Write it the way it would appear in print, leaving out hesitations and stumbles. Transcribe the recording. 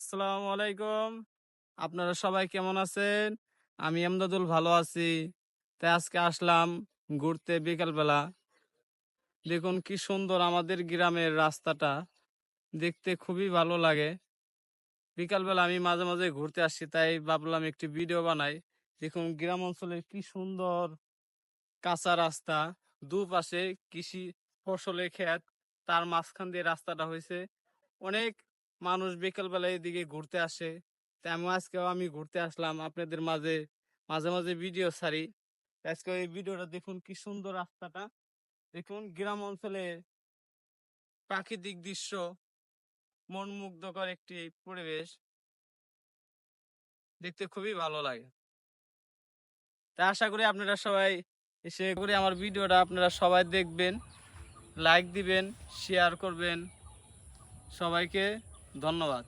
আসসালামু আলাইকুম। আপনারা সবাই কেমন আছেন? আমি আমদাদুল ভালো আছি। তাই আজকে আসলাম ঘুরতে বিকালবেলা। দেখুন কি সুন্দর আমাদের গ্রামের রাস্তাটা। দেখতে খুবই ভালো লাগে। বিকালবেলা আমি মাঝে মাঝে ঘুরতে আসি, তাই ভাবলাম একটি ভিডিও বানাই। দেখুন গ্রাম অঞ্চলের কি সুন্দর কাঁচা রাস্তা, দুপাশে কৃষি ফসলের ক্ষেত, তার মাঝখান দিয়ে রাস্তাটা হয়েছে। অনেক মানুষ বিকেলবেলা এদিকে ঘুরতে আসে। তাই আজকেও আমি ঘুরতে আসলাম আপনাদের মাঝে। মাঝে মাঝে ভিডিও ছাড়ি। আজকে এই ভিডিওটা দেখুন কি সুন্দর রাস্তাটা। দেখুন গ্রাম অঞ্চলে প্রাকৃতিক দৃশ্য, মন মুগ্ধকর একটি পরিবেশ, দেখতে খুবই ভালো লাগে। তাই আশা করি আপনারা সবাই এসে করে আমার ভিডিওটা আপনারা সবাই দেখবেন, লাইক দিবেন, শেয়ার করবেন। সবাইকে ধন্যবাদ।